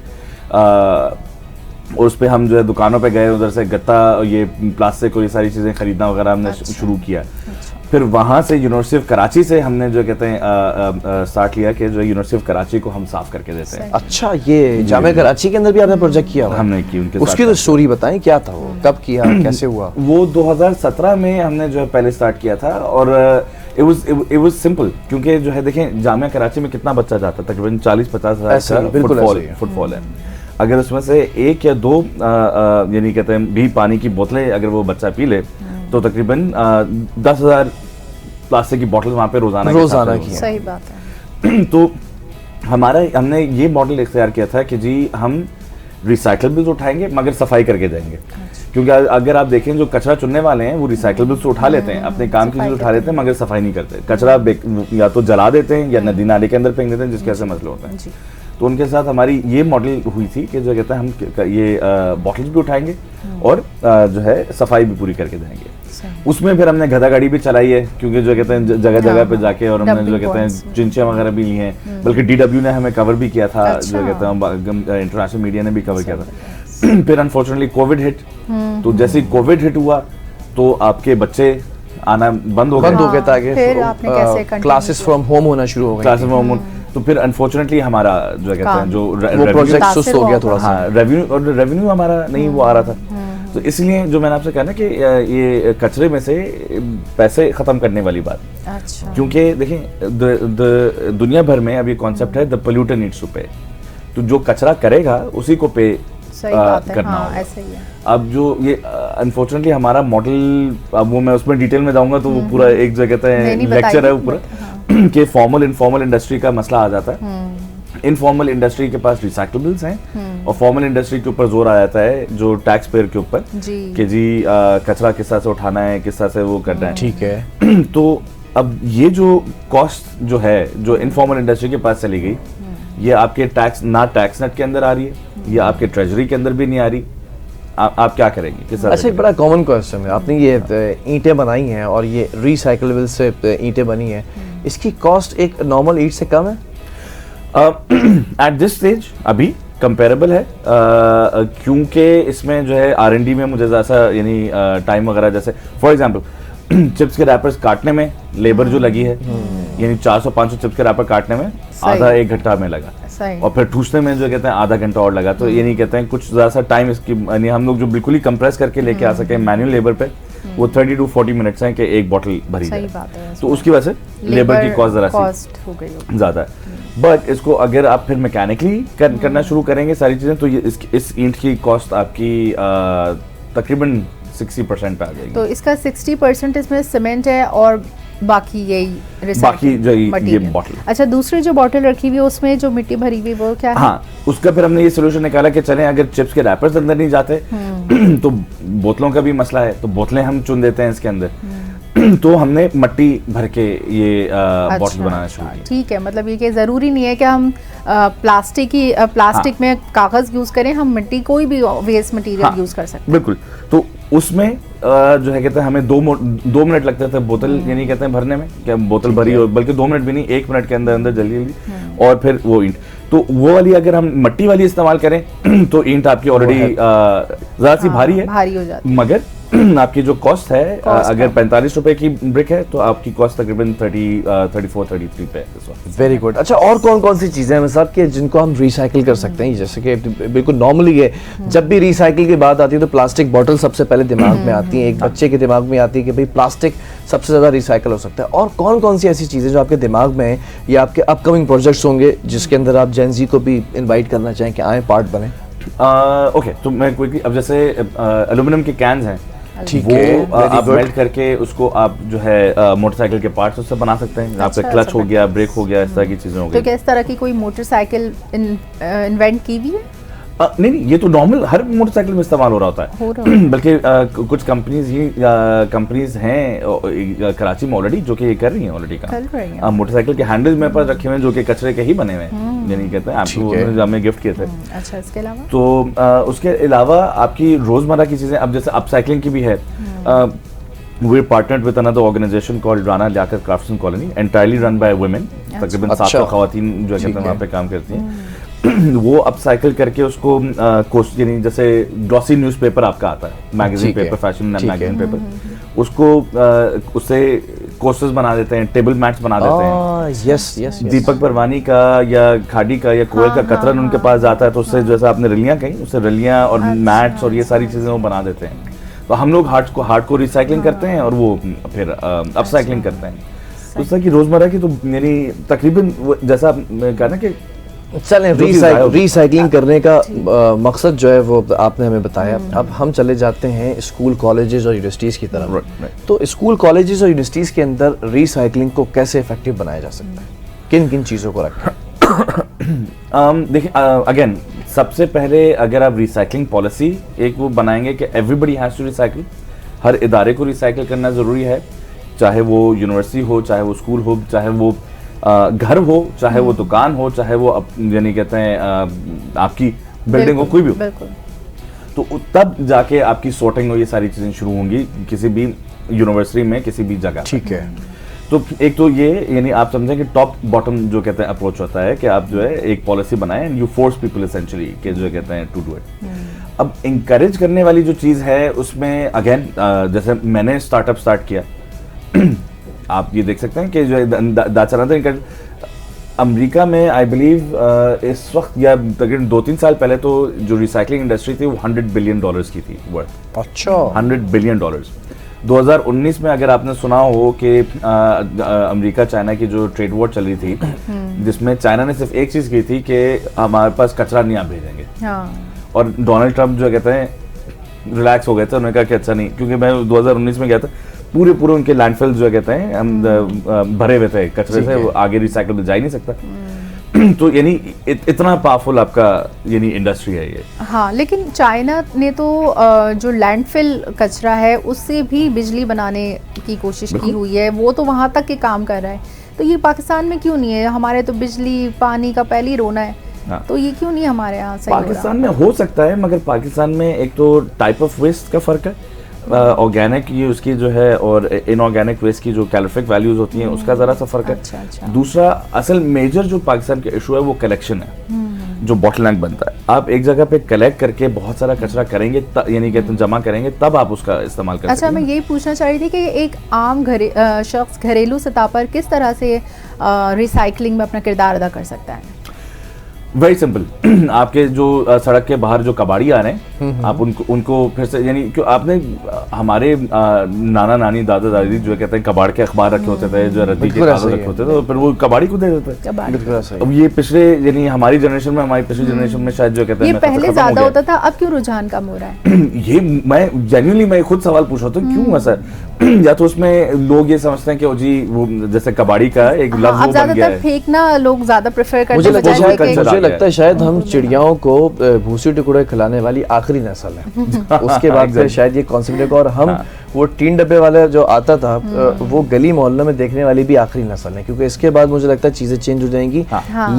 [SPEAKER 3] उस पे हम जो है दुकानों पे गए, उधर से गत्ता, ये प्लास्टिक और ये सारी चीज़ें खरीदना वगैरह हमने शुरू किया। फिर वहाँ से यूनिवर्सिटी ऑफ कराची से हमने जो कहते हैं स्टार्ट लिया कि जो यूनिवर्सिटी ऑफ कराची को हम साफ करके देते हैं।
[SPEAKER 2] अच्छा, ये जामिया कराची के अंदर भी आपने प्रोजेक्ट किया?
[SPEAKER 3] हमने की उनके साथ।
[SPEAKER 2] उसकी तो स्टोरी बताएं, क्या था वो, कब किया, कैसे हुआ?
[SPEAKER 3] वो 2017 में हमने जो है पहले स्टार्ट किया था, और it was simple, क्योंकि जो है देखें जामिया कराची में कितना बच्चा जाता है, तकरीबन 40-50 हज़ार फुटफॉल है। अगर उसमें से 1 या 2 यानी कहते हैं भी पानी की बोतलें अगर वो बच्चा पी ले, तो तकरीबन 10,000 प्लास्टिक की बोतल वहाँ पे रोजाना
[SPEAKER 2] की।
[SPEAKER 1] सही बात है।
[SPEAKER 3] तो हमने ये मॉडल इख्तियार किया था कि जी हम रिसाइकलेबल्स उठाएंगे मगर सफाई करके जाएंगे। क्योंकि अगर आप देखें जो कचरा चुनने वाले हैं वो रिसाइकलेबल्स तो उठा लेते हैं, अपने काम की चीज उठा लेते हैं, मगर सफाई नहीं करते। कचरा या तो जला देते हैं या नदी नाले के अंदर फेंक देते हैं, जिसके ऐसे मसले होते हैं। तो उनके साथ हमारी ये मॉडल हुई थी कि जो कहते हैं हम ये बॉटल्स भी उठाएंगे और जो है सफाई भी पूरी करके जाएंगे। उसमें फिर हमने गधा गाड़ी भी चलाई है, क्योंकि जो कहते हैं जगह जगह पे जाके, और हमने जो कहते हैं चिंचियाँ वगैरह भी ली हैं, बल्कि DW ने हमें कवर भी किया था। जो कहते हैं इंटरनेशनल मीडिया ने भी कवर किया था। फिर अनफॉर्चुनेटली कोविड हिट, तो जैसे ही कोविड हिट हुआ तो आपके बच्चे आना बंद हो गए,
[SPEAKER 2] ताकि क्लासेस फ्रॉम होम होना शुरू हो गए।
[SPEAKER 3] क्लासेस फ्रॉम होम, तो फिर अनफॉर्चुनेटली हमारा जो कहते हैं जो
[SPEAKER 2] प्रोजेक्ट सुस्त हो गया थोड़ा सा।
[SPEAKER 3] रेवेन्यू हमारा नहीं वो आ रहा था। तो इसलिए जो मैंने आपसे कहा ना कि ये कचरे में से पैसे खत्म करने वाली बात।
[SPEAKER 1] अच्छा।
[SPEAKER 3] क्योंकि देखें दुनिया भर में अभी कॉन्सेप्ट है द पोल्यूटर नीड्स टू पे, तो जो कचरा करेगा उसी को पे करना होगा।
[SPEAKER 1] ऐसे ही है।
[SPEAKER 3] अब जो ये अनफॉर्चुनेटली हमारा मॉडल, अब वो मैं उसमें डिटेल में जाऊंगा तो वो पूरा एक जो कहते हैं लेक्चर है वो पूरा कि फॉर्मल इनफॉर्मल इंडस्ट्री का मसला आ जाता है। इनफॉर्मल इंडस्ट्री के पास रिसाइकलेबल्स हैं और फॉर्मल इंडस्ट्री के ऊपर जोर आ जाता है जो टैक्स पेयर के ऊपर कि जी कचरा किस तरह से उठाना है, किस तरह से वो करना है।
[SPEAKER 2] ठीक है।
[SPEAKER 3] तो अब ये जो कॉस्ट जो है जो इनफॉर्मल इंडस्ट्री के पास चली गई, ये आपके टैक्स नेट के अंदर आ रही है, ये आपके ट्रेजरी के अंदर भी नहीं आ रही। आप क्या करेंगे, किस तरह?
[SPEAKER 2] अच्छा, एक बड़ा कॉमन क्वेश्चन है, आपने ये ईंटें बनाई हैं और ये रिसाइकलेबल से ईंटें बनी हैं, इसकी कॉस्ट एक नॉर्मल ईंट से कम है?
[SPEAKER 3] एट दिस स्टेज अभी कंपेरेबल है, क्योंकि इसमें जो है R&D में मुझे ऐसा यानी टाइम वगैरह, जैसे फॉर एग्जांपल चिप्स के रैपर्स काटने में लेबर जो लगी है, यानी 400-500 चिप्स के रैपर काटने में आधा 1 घंटा हमें लगा, और फिर ठूसने में जो कहते हैं आधा घंटा और लगा। तो यानी कहते हैं कुछ ज़्यादा सा टाइम इसकी, यानी हम लोग जो बिल्कुल ही कंप्रेस करके लेके आ सके मैनुअल लेबर पे, वो 30 to 40 मिनट्स हैं कि एक बॉटल भरी जाए। तो उसकी वजह से लेबर की कॉस्ट ज़रा सी ज़्यादा है। बट इसको अगर आप फिर मैकेनिकली करना शुरू करेंगे सारी चीज़ें, तो ये इस ईंट की कॉस्ट आपकी तकरीबन 60% पे आ जाएगी।
[SPEAKER 1] तो इसका 60% इसमें सीमेंट है और बाकी यही
[SPEAKER 3] बाकी जो ये बॉटल।
[SPEAKER 1] अच्छा, दूसरी जो बॉटल रखी हुई है उसमें जो मिट्टी भरी हुई वो क्या है?
[SPEAKER 3] हाँ, उसका फिर हमने ये सोल्यूशन निकाला कि चलें अगर चिप्स के रैपर्स अंदर नहीं जाते तो बोतलों का भी मसला है, तो बोतलें हम चुन देते हैं इसके अंदर। तो हमने मट्टी भर के ये बॉटल बनाना शुरू किया।
[SPEAKER 1] ठीक है, मतलब ये कि ज़रूरी नहीं है कि हम प्लास्टिक में कागज़ यूज़ करें, हम मिट्टी कोई भी वेस्ट मटेरियल यूज़ कर सकते हैं।
[SPEAKER 3] बिल्कुल। तो उसमें जो है कहते हैं हमें 2 मिनट लगते थे बोतल, यानी कहते हैं भरने में, क्या बोतल भरी हो, बल्कि 2 मिनट भी नहीं, 1 मिनट के अंदर जल्दी और फिर वो ईंट। तो वो वाली अगर हम मट्टी वाली इस्तेमाल करें तो ईंट आपकी ऑलरेडी ज़्यादा सी भारी है,
[SPEAKER 1] भारी हो जाती है,
[SPEAKER 3] मगर आपकी जो कॉस्ट है अगर 45 रुपए की ब्रिक है तो आपकी कॉस्ट तकरीबन 34-33 पे है।
[SPEAKER 2] Very good. अच्छा, और कौन कौन सी चीज़ें हैं साहब कि जिनको हम रिसाइकिल कर सकते हैं? जैसे कि बिल्कुल नॉर्मली है, जब भी रिसाइकिल की बात आती है तो प्लास्टिक बॉटल सबसे पहले दिमाग में आती है, एक बच्चे के दिमाग में आती है कि भाई प्लास्टिक सबसे ज़्यादा रिसाइकिल हो सकता है। और कौन कौन सी ऐसी चीज़ें जो आपके दिमाग में हैं या आपके अपकमिंग प्रोजेक्ट्स होंगे जिसके अंदर आप जेन ज़ी को भी इन्वाइट करना चाहें कि आए पार्ट बने?
[SPEAKER 3] ओके, तो मैं क्विकली, अब जैसे एल्यूमिनियम के कैन्स हैं,
[SPEAKER 2] ठीक
[SPEAKER 3] वो
[SPEAKER 2] है,
[SPEAKER 3] आप मेल्ट करके उसको आप जो है मोटरसाइकिल के पार्ट्स उससे बना सकते हैं। आपका क्लच हो गया, ब्रेक हो गया, इस तरह की चीजें हो गई।
[SPEAKER 1] तो क्या इस तरह की कोई मोटरसाइकिल इन्वेंट की हुई है?
[SPEAKER 3] नहीं, ये तो नॉर्मल हर मोटरसाइकिल में इस्तेमाल हो रहा होता है। बल्कि कुछ कंपनीज हैं कराची में ऑलरेडी जो कि ये कर रही हैं ऑलरेडी काम। मोटरसाइकिल के हैंडल्स मेरे पास रखे हुए हैं जो कि कचरे के ही बने हुए हैं, यानी कहते हैं आपको हमें गिफ्ट किए थे।
[SPEAKER 1] अच्छा, इसके अलावा
[SPEAKER 3] तो उसके अलावा आपकी रोजमर्रा की चीजें, अब जैसे अपसाइक्लिंग की भी है। We're partnered with another organization called Rana Liaquat Craftsman Colony, entirely run by women। तकरीबन 700 खवातीन जो कहते हैं वहाँ पे काम करती हैं। वो अपसाइकिल करके उसको यानी जैसे ग्लॉसी न्यूज़पेपर आपका आता है, magazine paper, fashion magazine paper, उसको उससे कोस्टर्स बना देते हैं, टेबल मैट्स बना देते हैं।
[SPEAKER 2] यस।
[SPEAKER 3] दीपक परवानी का या खाड़ी का या कोयल का कतरन उनके पास जाता है, तो उससे जैसे आपने रलियां कही, उससे रलियां और मैट्स और ये सारी चीजें वो बना देते हैं। तो हम लोग हार्ड को रिसाइकलिंग करते हैं और वो फिर अपसाइक्लिंग करते हैं। तो इस तरह की रोजमर्रा की तो मेरी तकरीबन जैसा कहा ना कि
[SPEAKER 2] चलें, रिसाइकलिंग करने का मकसद जो है वो आपने हमें बताया। अब हम चले जाते हैं स्कूल, कॉलेजेस और यूनिवर्सिटीज़ की तरफ। तो स्कूल, कॉलेजेस और यूनिवर्सिटीज़ के अंदर रिसाइकलिंग को कैसे इफेक्टिव बनाया जा सकता है? किन किन चीज़ों को रखें?
[SPEAKER 3] देखिए, अगेन सबसे पहले अगर आप रिसाइकलिंग पॉलिसी एक वो बनाएंगे कि एवरीबडी हैज़ टू रिसाइकिल, हर इदारे को रिसाइकिल करना ज़रूरी है, चाहे वो यूनिवर्सिटी हो, चाहे वो स्कूल हो, चाहे वो घर हो, चाहे वो दुकान हो, चाहे वो यानी कहते हैं आपकी बिल्डिंग हो, कोई भी हो। तो तब जाके आपकी सॉर्टिंग हो, ये सारी चीज़ें शुरू होंगी किसी भी यूनिवर्सिटी में, किसी भी जगह।
[SPEAKER 2] ठीक है।
[SPEAKER 3] तो एक तो ये, यानी आप समझें कि टॉप बॉटम जो कहते हैं अप्रोच होता है कि आप जो है एक पॉलिसी बनाएं and you force people essentially कि जो कहते हैं टू डू इट। अब इंकरेज करने वाली जो चीज़ है उसमें अगेन जैसे मैंने स्टार्टअप स्टार्ट किया, आप ये देख सकते हैं कि जो अमेरिका में आई बिलीव इस वक्त या तकरीबन 2-3 साल पहले तो जो रिसाइकलिंग इंडस्ट्री थी वो $100 बिलियन की थी वर्थ।
[SPEAKER 2] अच्छा,
[SPEAKER 3] $100 बिलियन। 2019 में अगर आपने सुना हो कि अमेरिका चाइना की जो ट्रेड वॉर चल रही थी, जिसमें चाइना ने सिर्फ एक चीज़ की थी कि हमारे पास कचरा नहीं आप भेजेंगे। और डोनाल्ड ट्रंप जो कहते हैं रिलैक्स हो गए थे, उन्होंने कहा कि अच्छा नहीं, क्योंकि मैं 2019 में गया था, पूरे पूरे उनके लैंडफिल जो कहते हैं हम भरे हुए थे कचरे से, वो आगे रिसाइकल तो जा ही नहीं सकता। तो यानी इतना पावरफुल आपका यानी इंडस्ट्री है ये।
[SPEAKER 1] हाँ, लेकिन चाइना ने तो जो लैंडफिल कचरा है उससे भी बिजली बनाने की कोशिश की हुई है, वो तो वहाँ तक के काम कर रहा है। तो ये पाकिस्तान में क्यों नहीं है? हमारे तो बिजली पानी का पहले ही रोना है। तो ये क्यों नहीं हमारे यहाँ सही?
[SPEAKER 3] पाकिस्तान में हो सकता है, मगर पाकिस्तान में एक तो टाइप ऑफ वेस्ट का फर्क है, ऑर्गेनिक ये उसकी जो है और इनऑर्गेनिक वेस्ट की जो कैलोरिफिक वैल्यूज होती हैं उसका ज़रा सा फर्क है।
[SPEAKER 1] अच्छा।
[SPEAKER 3] दूसरा असल मेजर जो पाकिस्तान का इशू है वो कलेक्शन है। जो बॉटलनेक बनता है, आप एक जगह पे कलेक्ट करके बहुत सारा कचरा करेंगे, यानी कि तुम जमा करेंगे, तब आप उसका इस्तेमाल कर
[SPEAKER 1] अच्छा, मैं यही पूछना चाह रही थी कि एक आम शख्स घरेलू सतह पर किस तरह से रिसाइकलिंग में अपना किरदार अदा कर सकता है?
[SPEAKER 3] Very simple. आपके जो सड़क के बाहर जो कबाड़ी आ रहे हैं, आप उनको फिर से, यानी क्यों आपने हमारे नाना नानी दादा दादी जो कहते हैं कबाड़ के अखबार रखे होते थे, जो रद्दी के कागज रखे होते थे, तो फिर वो कबाड़ी को दे देते थे। अब ये पिछले, यानी हमारी जनरेशन में, हमारी पिछली जनरेशन में शायद जो कहते हैं
[SPEAKER 1] ये पहले ज्यादा होता था, अब क्यों रुझान कम हो रहा है?
[SPEAKER 3] ये मैं जेन्युइनली मैं खुद सवाल पूछ रहा हूँ क्यों ऐसा? या तो उसमें लोग ये समझते हैं कि जी वो जैसे कबाड़ी का एक लफ्ज वो बन गया है, फेंकना
[SPEAKER 1] लोग ज्यादा प्रेफर करते हैं।
[SPEAKER 2] मुझे लगता है शायद हम चिड़ियाओं को भूसी टुकड़े खिलाने वाली आखिरी नस्ल है। उसके बाद फिर शायद ये कॉन्सेप्ट है, और हम वो टीन डब्बे वाले जो आता था वो गली मोहल्लों में देखने वाली भी आखिरी नस्ल है, क्योंकि इसके बाद मुझे लगता है चीजें चेंज हो जाएंगी।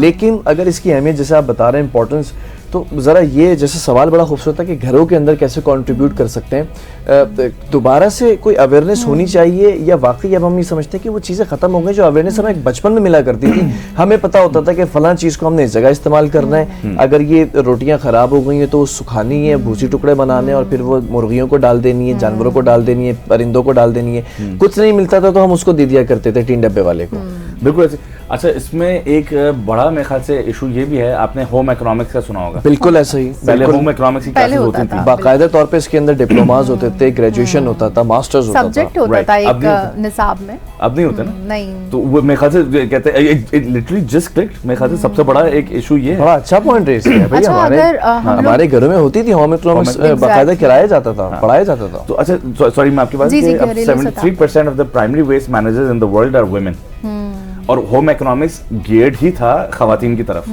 [SPEAKER 2] लेकिन अगर इसकी अहमियत जैसे आप बता रहे हैं, इंपॉर्टेंस, तो ज़रा ये जैसे सवाल बड़ा खूबसूरत है कि घरों के अंदर कैसे कंट्रीब्यूट कर सकते हैं, दोबारा से कोई अवेयरनेस होनी चाहिए, या वाकई अब हम ये समझते हैं कि वो चीज़ें ख़त्म हो गई जो अवेयरनेस हमें बचपन में मिला करती थी। हमें पता होता था कि फ़लाँ चीज़ को हमने इस जगह इस्तेमाल करना है, अगर ये रोटियाँ ख़राब हो गई हैं तो वो सुखानी है, भूसी टुकड़े बनाने, और फिर वो मुर्गियों को डाल देनी है, जानवरों को डाल देनी है, परिंदों को डाल देनी है। कुछ नहीं मिलता था तो हम उसको दे दिया करते थे टीन डब्बे वाले को।
[SPEAKER 3] बिल्कुल ऐसे। अच्छा, इसमें एक बड़ा मेरे ख्याल से इशू ये भी है, आपने होम इकोनॉमिक्स का सुना होगा।
[SPEAKER 2] बिल्कुल ऐसा ही,
[SPEAKER 3] पहले होम इकोनॉमिक्स की क्लासेस होती थी,
[SPEAKER 2] बाकायदा तौर पे इसके अंदर डिप्लोमास होते थे, ग्रेजुएशन होता था, मास्टर्स होता था,
[SPEAKER 1] सब्जेक्ट होता था एक निसाब में।
[SPEAKER 3] अब नहीं होता ना?
[SPEAKER 1] नहीं,
[SPEAKER 3] तो वो मेरे ख्याल से कहते हैं लिटरली जस्ट क्लिक्ड। मेरे ख्याल से सबसे बड़ा एक इशू ये है।
[SPEAKER 2] बड़ा अच्छा पॉइंट रेज़ किया भाई। हमारे घरों में होती थी होम इकोनॉमिक्स, बाकायदा कराया जाता था, पढ़ाया जाता था।
[SPEAKER 3] तो अच्छा, सॉरी मैं आपकी बात, 73% of the primary waste managers in the world are women, और होम इकोनॉमिक्स गियर्ड ही था खवातीन की तरफ।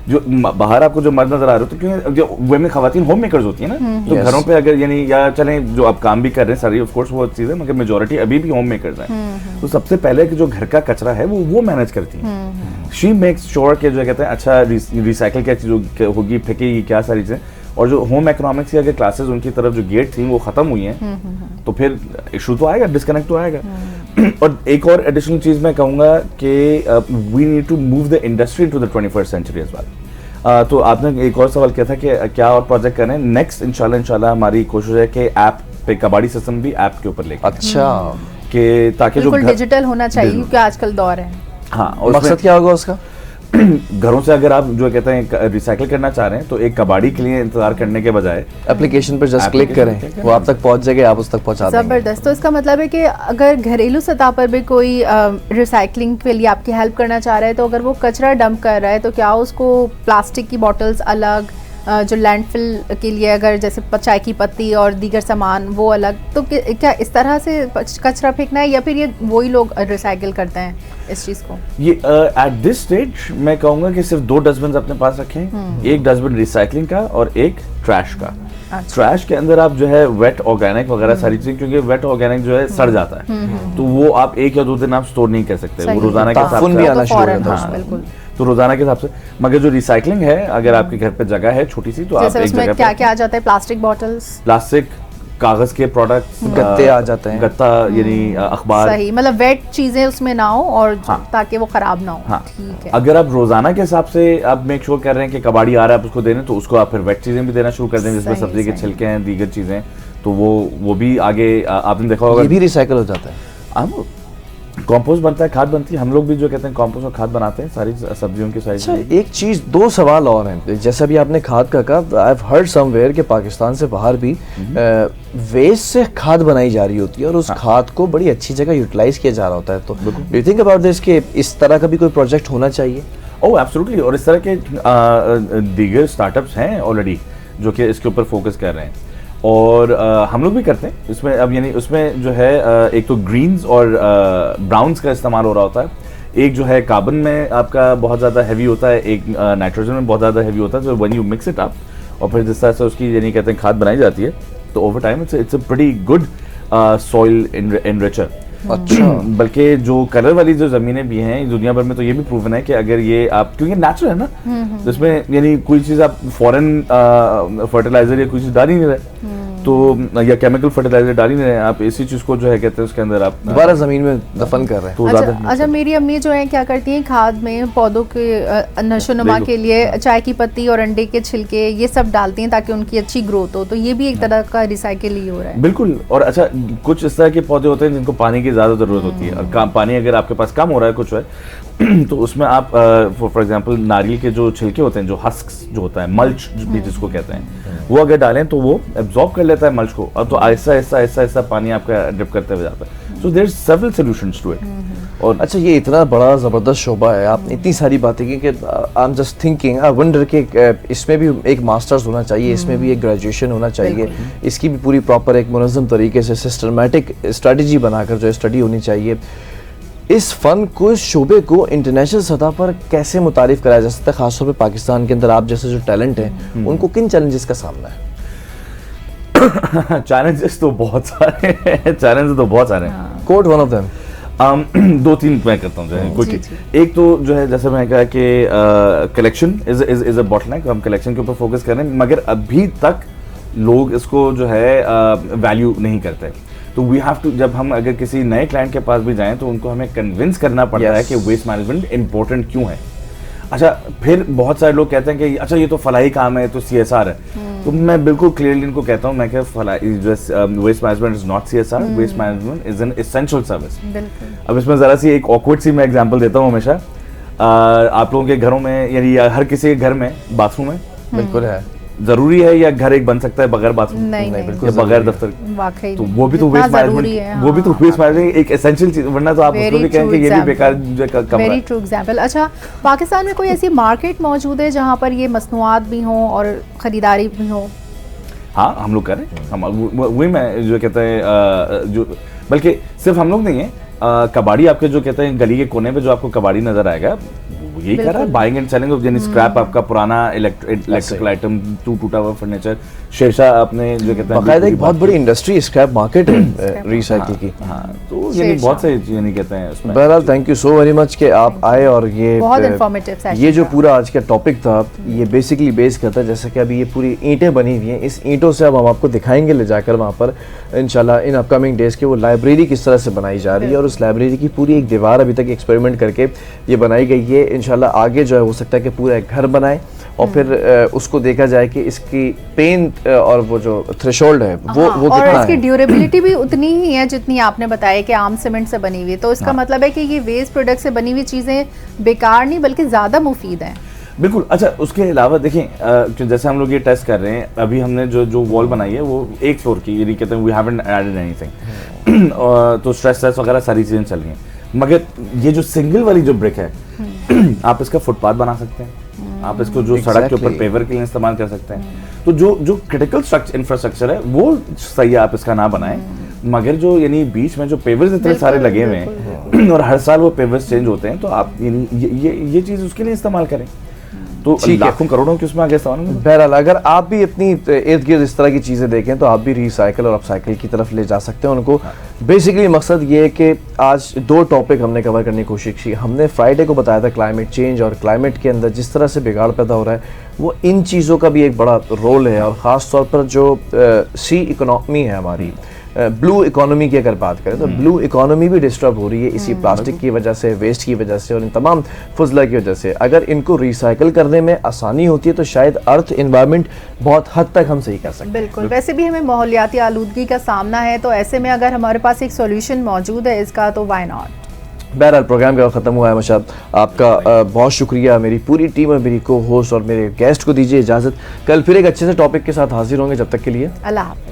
[SPEAKER 3] जो बाहर आपको जो मर्द नजर आ रहे हो, तो क्योंकि जो वुमेन खवातीन होम मेकर्स होती है ना, तो घरों पे अगर, यानी या चलें जो अब काम भी कर रहे हैं सारी, ऑफ कोर्स वो चीज़ है, मगर मेजॉरिटी अभी भी होम मेकर्स हैं। तो सबसे पहले कि जो घर का कचरा है वो मैनेज करती हैं। शी मेक्स श्योर के जो कहते हैं अच्छा रिसाइकिल क्या चीज़ होगी, फेंकेगी क्या, सारी चीज़ें। और जो होम इकोनॉमिक्स की अगर क्लासेस उनकी तरफ जो गेट थी वो खत्म हुई हैं, तो फिर इशू तो आएगा, डिस्कनेक्ट तो आएगा। और एक और एडिशनल चीज मैं कहूंगा कि we need to move the industry to the 21st century as well. तो आपने एक और सवाल किया था कि क्या और प्रोजेक्ट करें। नेक्स्ट इंशाल्लाह हमारी कोशिश है कि ऐप पे कबाड़ी सिस्टम भी ऐप के ऊपर लेके,
[SPEAKER 2] अच्छा,
[SPEAKER 3] कि ताकि जो
[SPEAKER 1] डिजिटल होना चाहिए, क्योंकि आजकल दौर है।
[SPEAKER 2] हाँ, मकसद क्या होगा उसका?
[SPEAKER 3] घरों से अगर आप जो कहते हैं रिसाइकिल करना चाह रहे हैं, तो एक कबाड़ी के लिए इंतजार करने के बजाय
[SPEAKER 2] एप्लीकेशन पर जस्ट क्लिक करें, वो आप तक पहुंच जाएगा, आप उस तक पहुंचा देंगे।
[SPEAKER 1] जबरदस्त। तो इसका मतलब है कि अगर घरेलू सतह पर भी कोई रिसाइकलिंग के लिए आपकी हेल्प करना चाह रहा है, तो अगर वो कचरा डंप कर रहा है, तो क्या उसको प्लास्टिक की बॉटल्स अलग, जो लैंडफिल के लिए अगर जैसे चाय की पत्ती और दीगर सामान वो अलग, तो क्या इस तरह से कचरा फेंकना है, या फिर ये वही लोग रिसाइकिल करते हैं इस चीज़ को?
[SPEAKER 3] ये एट दिस स्टेज मैं कहूँगा कि सिर्फ 2 डस्टबिन अपने पास रखें। एक डस्टबिन रिसाइकलिंग का और एक ट्रैश का। ट्रैश के अंदर आप जो है वेट ऑर्गेनिक वगैरह सारी चीजें, क्योंकि वेट ऑर्गेनिक जो है सड़ जाता है, तो वो आप 1 या 2 दिन आप स्टोर नहीं कर सकते, वो रोजाना के हिसाब से, तो रोजाना के हिसाब से। मगर जो रिसाइकलिंग है, अगर आपके घर पे जगह है छोटी सी, तो आप एक जगह
[SPEAKER 1] क्या क्या आ जाता है? प्लास्टिक बॉटल्स,
[SPEAKER 3] प्लास्टिक, कागज के प्रोडक्ट्स,
[SPEAKER 2] गत्ते आ जाते हैं,
[SPEAKER 3] गत्ता यानी अखबार,
[SPEAKER 1] सही, मतलब वेट चीजें उसमें ना हो, और ताकि वो खराब ना हो। ठीक है।
[SPEAKER 3] अगर आप रोजाना के हिसाब से आप मेक श्योर कर रहे हैं कि कबाड़ी आ रहा है आप उसको दे रहे हैं, तो उसको आप फिर वेट चीजें भी देना शुरू कर दें, जिसमें सब्जी के छिलके हैं, दीगर चीजें, तो वो भी आगे आपने देखा होगा,
[SPEAKER 2] ये भी रिसाइकल हो जाता है।
[SPEAKER 3] अब कंपोस्ट बनता है, खाद बनती है। हम लोग भी जो कहते हैं कंपोस्ट और खाद बनाते हैं सारी सब्जियों की सारी।
[SPEAKER 2] अच्छा, एक चीज, 2 सवाल और हैं। जैसा भी आपने खाद का कहा, आई हैव हर्ड समवेयर कि पाकिस्तान से बाहर भी वेस्ट से खाद बनाई जा रही होती है, और उस खाद को बड़ी अच्छी जगह यूटिलाइज किया जा रहा होता है। तो do you think about this कि इस तरह का भी कोई प्रोजेक्ट होना चाहिए?
[SPEAKER 3] ओह एब्सोल्युटली। और इस तरह के दीगर स्टार्टअप्स हैं ऑलरेडी जो कि इसके ऊपर फोकस कर रहे हैं, और हम लोग भी करते हैं इसमें। अब यानी उसमें जो है एक तो ग्रीन्स और ब्राउन्स का इस्तेमाल हो रहा होता है। एक जो है कार्बन में आपका बहुत ज़्यादा हैवी होता है, एक नाइट्रोजन में बहुत ज़्यादा हैवी होता है। तो when you mix it up और फिर जिस तरह से उसकी यानी कहते हैं खाद बनाई जाती है, तो over time it's a pretty good soil enricher.
[SPEAKER 2] अच्छा,
[SPEAKER 3] बल्कि जो कलर वाली जो जमीनें भी हैं दुनिया भर में, तो ये भी प्रूवन है कि अगर ये आप, क्योंकि नेचुरल है ना, तो इसमें यानी कोई चीज़ आप फॉरेन फर्टिलाइजर या कोई चीज़ डाल ही नहीं रहे, तो या केमिकल फर्टिलाइजर डाल ही नहीं रहे हैं, आप इसी चीज को जो है कहते हैं उसके अंदर आप
[SPEAKER 2] दोबारा जमीन में दफन कर रहे हैं।
[SPEAKER 3] तो
[SPEAKER 1] अच्छा, मेरी अम्मी जो है क्या करती हैं, खाद में पौधों के नशोनुमा के लिए चाय की पत्ती और अंडे के छिलके ये सब डालती हैं ताकि उनकी अच्छी ग्रोथ हो, तो ये भी एक तरह का रिसाइकिल ही हो रहा है।
[SPEAKER 3] बिल्कुल। और अच्छा, कुछ इस तरह के पौधे होते हैं जिनको पानी की ज्यादा जरूरत होती है, और पानी अगर आपके पास कम हो रहा है कुछ है तो उसमें आप फॉर एग्जांपल नारियल के जो छिलके होते हैं, जो हस्क जो होता है, मल्च भी जिसको कहते हैं, वो अगर डालें तो वो एब्जॉर्ब कर लेता है मल्च को, और तो आहिस्ता आहिस्ता आहिस्ता आहिस्ता पानी आपका ड्रिप करते हुए जाता है। So there are several solutions to it.
[SPEAKER 2] और अच्छा, ये इतना बड़ा ज़बरदस्त शोबा है, आपने इतनी सारी बातें की कि I am just thinking, I wonder कि इसमें भी एक मास्टर्स होना चाहिए, इसमें भी एक ग्रेजुएशन होना चाहिए, इसकी भी पूरी प्रॉपर एक मुनज़्ज़म तरीके से सिस्टमेटिक स्ट्रेटजी बनाकर जो है स्टडी होनी चाहिए। इस फ़न को, इस शोबे को इंटरनेशनल सतह पर कैसे मुतारिफ कराया जा सकता है, खासतौर पर पाकिस्तान के अंदर आप जैसे जो टैलेंट हैं उनको किन चैलेंजेस का सामना है?
[SPEAKER 3] चैलेंजेस तो बहुत सारे हैं, चैलेंजेस तो बहुत सारे हैं।
[SPEAKER 2] Quote one of them.
[SPEAKER 3] दो तीन मैं करता हूँ जो है क्विकली। एक तो जो है जैसे मैं कहा कि कलेक्शन इज अ बॉटलनेक, हम कलेक्शन के ऊपर फोकस कर रहे हैं, मगर अभी तक लोग इसको जो है वैल्यू नहीं करते। तो वी हैव टू, जब हम अगर किसी नए क्लाइंट के पास भी जाएं तो उनको हमें कन्विंस करना पड़ता है कि वेस्ट मैनेजमेंट इंपॉर्टेंट क्यों है। अच्छा, फिर बहुत सारे लोग कहते हैं कि अच्छा ये तो फलाही काम है, तो CSR है। तो मैं बिल्कुल क्लियरली इनको कहता हूँ, मैं क्या waste management is not CSR, waste management is an essential service. अब इसमें जरा सी एक ऑकवर्ड सी मैं एग्जांपल देता हूँ हमेशा। आप लोगों के घरों में, यानी हर किसी के घर में बाथरूम है,
[SPEAKER 2] बिल्कुल है,
[SPEAKER 3] जरूरी है, या घर एक बन सकता है बगैर बाथरूम?
[SPEAKER 1] नहीं,
[SPEAKER 2] बिल्कुल
[SPEAKER 3] बगैर दफ्तर।
[SPEAKER 1] वाकई
[SPEAKER 3] तो वो भी तो वेस्ट मैनेजमेंट, वो भी तो वेस्ट मैनेजमेंट एक एसेंशियल चीज, वरना तो आप उसको भी कहेंगे ये भी बेकार कम है।
[SPEAKER 1] Very true example. अच्छा, पाकिस्तान में कोई ऐसी मार्केट मौजूद है जहां पर ये मसनूआत भी हों और खरीदारी भी हो?
[SPEAKER 3] हाँ, हम लोग कर रहे हैं। हम वही मैं जो कहते हैं, जो बल्कि सिर्फ हम लोग नहीं है, कबाड़ी आपके जो कहते हैं गली के कोने पे जो आपको कबाड़ी नजर आएगा, यही कर रहा है, बाइंग एंड सेलिंग ऑफ, यानी स्क्रैप आपका पुराना इलेक्ट्रिकल आइटम, टूटा हुआ फर्नीचर, शीशा, अपने जो कहते हैं
[SPEAKER 2] बाकायदा एक बहुत बड़ी इंडस्ट्री स्क्रैप मार्केट है रिसाइकिल की।
[SPEAKER 3] हाँ, तो यानी बहुत से यानी कहते हैं उसमें।
[SPEAKER 2] बहरहाल thank you so very much कि आप आए, और ये
[SPEAKER 1] बहुत इंफॉर्मेटिव सेशन,
[SPEAKER 2] ये जो पूरा आज का टॉपिक था ये बेसिकली बेस करता है, जैसे कि अभी ये पूरी ईंटें बनी हुई हैं, इस ईंटों से अब हम आपको दिखाएंगे ले जाकर वहाँ पर इंशाल्लाह इन अपकमिंग डेज के वो लाइब्रेरी किस तरह से बनाई जा रही है, और उस लाइब्रेरी की पूरी एक दीवार अभी तक एक्सपेरिमेंट करके ये बनाई गई है। इंशाल्लाह आगे जो है हो सकता है कि पूरा एक घर बनाए, और फिर उसको देखा जाए कि इसकी पेंट और वो जो थ्रेशोल्ड है वो
[SPEAKER 1] और
[SPEAKER 2] कितना
[SPEAKER 1] इसकी
[SPEAKER 2] है।
[SPEAKER 1] ड्यूरेबिलिटी भी उतनी ही है जितनी आपने बताया कि आम सीमेंट से बनी हुई है, तो इसका मतलब है कि ये वेस्ट प्रोडक्ट से बनी हुई चीज़ें बेकार नहीं बल्कि ज़्यादा मुफीद हैं।
[SPEAKER 3] बिल्कुल। अच्छा, उसके अलावा देखें, जैसे हम लोग ये टेस्ट कर रहे हैं, अभी हमने जो वॉल बनाई है वो एक फ्लोर की, यानी कहते हैं वी हैवंट एडेड एनीथिंग, तो स्ट्रेस वगैरह सारी चीज़ें चल रही हैं, मगर ये जो सिंगल वाली जो ब्रिक है आप इसका फुटपाथ बना सकते हैं, आप इसको जो सड़क के ऊपर पेवर के लिए इस्तेमाल कर सकते हैं। तो जो क्रिटिकल इंफ्रास्ट्रक्चर है वो सही है, आप इसका ना बनाएं, मगर जो यानी बीच में जो पेवर्स इतने सारे लगे हुए हैं और हर साल वो पेवर्स चेंज होते हैं, तो आप ये चीज़ उसके लिए इस्तेमाल करें, तो लाखों करोड़ों की उसमें आगे इस्तेमाल।
[SPEAKER 2] बहरहाल अगर आप भी अपनी इर्द गिर्द इस तरह की चीज़ें देखें तो आप भी रिसाइकिल और अपसाइकिल की तरफ ले जा सकते हैं उनको। बेसिकली मकसद ये है कि आज दो टॉपिक हमने कवर करने की कोशिश की। हमने फ्राइडे को बताया था क्लाइमेट चेंज, और क्लाइमेट के अंदर जिस तरह से बिगाड़ पैदा हो रहा है वो इन चीज़ों का भी एक बड़ा रोल है, और ख़ास तौर पर जो सी इकोनॉमी है हमारी, ब्लू इकोनॉमी की अगर बात करें तो ब्लू इकोनॉमी भी डिस्टर्ब हो रही है इसी प्लास्टिक की वजह से, वेस्ट की वजह से और इन तमाम फजला की वजह से। अगर इनको रिसाइकिल करने में आसानी होती है तो शायद अर्थ एनवायरनमेंट बहुत हद तक हम सही कर सकते हैं।
[SPEAKER 1] बिल्कुल। वैसे भी हमें माहौलियाती आलूदगी का सामना है, तो ऐसे में अगर हमारे पास एक सोल्यूशन मौजूद है इसका, तो व्हाई नॉट।
[SPEAKER 2] बहरहाल प्रोग्राम का ख़त्म हुआ है मशाद, आपका बहुत शुक्रिया। मेरी पूरी टीम और मेरी को होस्ट और मेरे गेस्ट को दीजिए इजाज़त। कल फिर एक अच्छे से टॉपिक के साथ हाजिर होंगे, जब तक के लिए
[SPEAKER 1] अल्लाह हाफ़िज़।